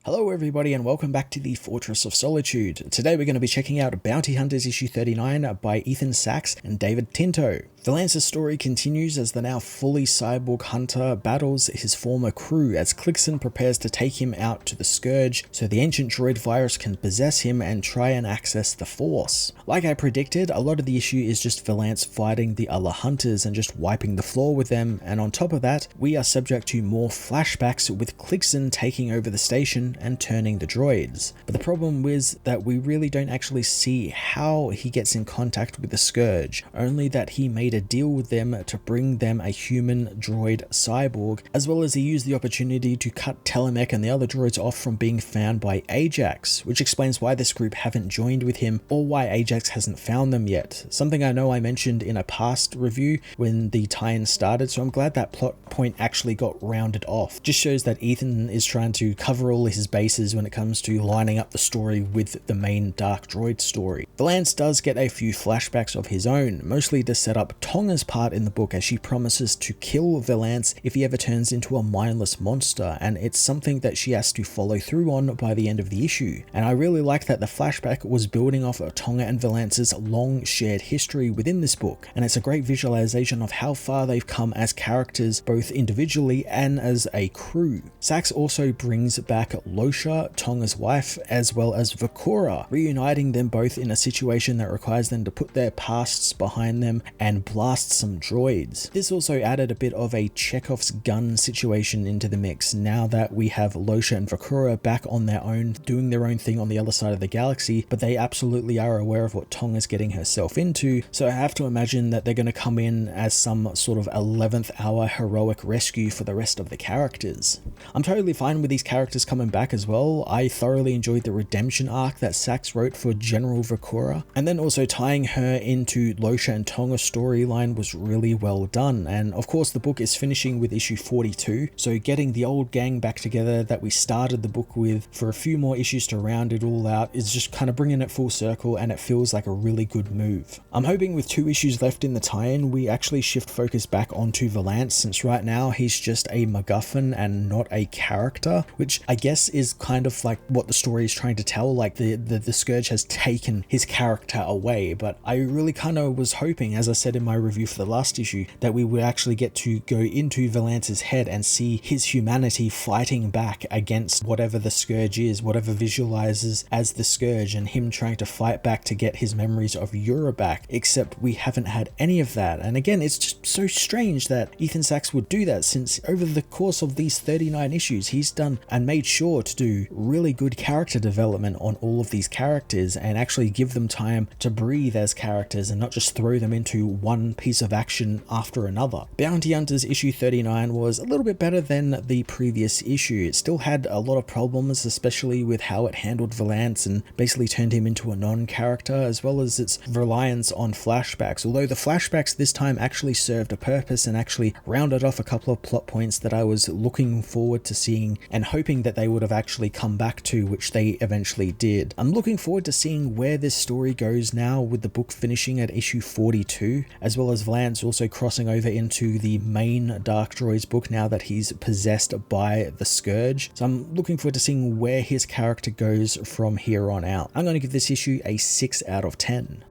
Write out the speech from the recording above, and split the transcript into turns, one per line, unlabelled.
Hello everybody and welcome back to the Fortress of Solitude. Today we're going to be checking out Bounty Hunters issue 39 by Ethan Sachs and David Tinto. Valance's story continues as the now fully cyborg hunter battles his former crew as Clixon prepares to take him out to the Scourge so the ancient droid virus can possess him and try and access the Force. Like I predicted, a lot of the issue is just Valance fighting the other hunters and just wiping the floor with them, and on top of that, we are subject to more flashbacks with Clixon taking over the station and turning the droids. But the problem is that we really don't actually see how he gets in contact with the Scourge, only that he made a deal with them to bring them a human droid cyborg, as well as he used the opportunity to cut Telemech and the other droids off from being found by Ajax, which explains why this group haven't joined with him or why Ajax hasn't found them yet. Something I know I mentioned in a past review when the tie-in started, so I'm glad that plot point actually got rounded off. Just shows that Ethan is trying to cover all his bases when it comes to lining up the story with the main Dark Droid story. Valance does get a few flashbacks of his own, mostly to set up Tonga's part in the book as she promises to kill Valance if he ever turns into a mindless monster, and it's something that she has to follow through on by the end of the issue. And I really like that the flashback was building off of Tonga and Valance's long shared history within this book, and it's a great visualization of how far they've come as characters both individually and as a crew. Sachs also brings back Losha, Tonga's wife, as well as Vakura, reuniting them both in a situation that requires them to put their pasts behind them and blast some droids. This also added a bit of a Chekhov's gun situation into the mix now that we have Losha and Vakura back on their own, doing their own thing on the other side of the galaxy, but they absolutely are aware of what Tonga's getting herself into, so I have to imagine that they're going to come in as some sort of 11th hour heroic rescue for the rest of the characters. I'm totally fine with these characters coming back as well. I thoroughly enjoyed the redemption arc that Sachs wrote for General Vakura, and then also tying her into Losha and Tonga's storyline was really well done. And of course the book is finishing with issue 42, so getting the old gang back together that we started the book with for a few more issues to round it all out is just kind of bringing it full circle, and it feels like a really good move. I'm hoping with 2 issues left in the tie-in we actually shift focus back onto Valance, since right now he's just a MacGuffin and not a character, which I guess is kind of like what the story is trying to tell, like the Scourge has taken his character away. But I really kind of was hoping, as I said in my review for the last issue, that we would actually get to go into Valance's head and see his humanity fighting back against whatever the Scourge is, whatever visualizes as the Scourge, and him trying to fight back to get his memories of Yura back, except we haven't had any of that. And again, it's just so strange that Ethan Sachs would do that, since over the course of these 39 issues he's done and made sure to do really good character development on all of these characters and actually give them time to breathe as characters and not just throw them into one piece of action after another. Bounty Hunters issue 39 was a little bit better than the previous issue. It still had a lot of problems, especially with how it handled Valance and basically turned him into a non-character, as well as its reliance on flashbacks, although the flashbacks this time actually served a purpose and actually rounded off a couple of plot points that I was looking forward to seeing and hoping that they would have actually come back to, which they eventually did. I'm looking forward to seeing where this story goes now, with the book finishing at issue 42, as well as Valance also crossing over into the main Dark Droids book now that he's possessed by the Scourge. So I'm looking forward to seeing where his character goes from here on out. I'm going to give this issue a 6 out of 10.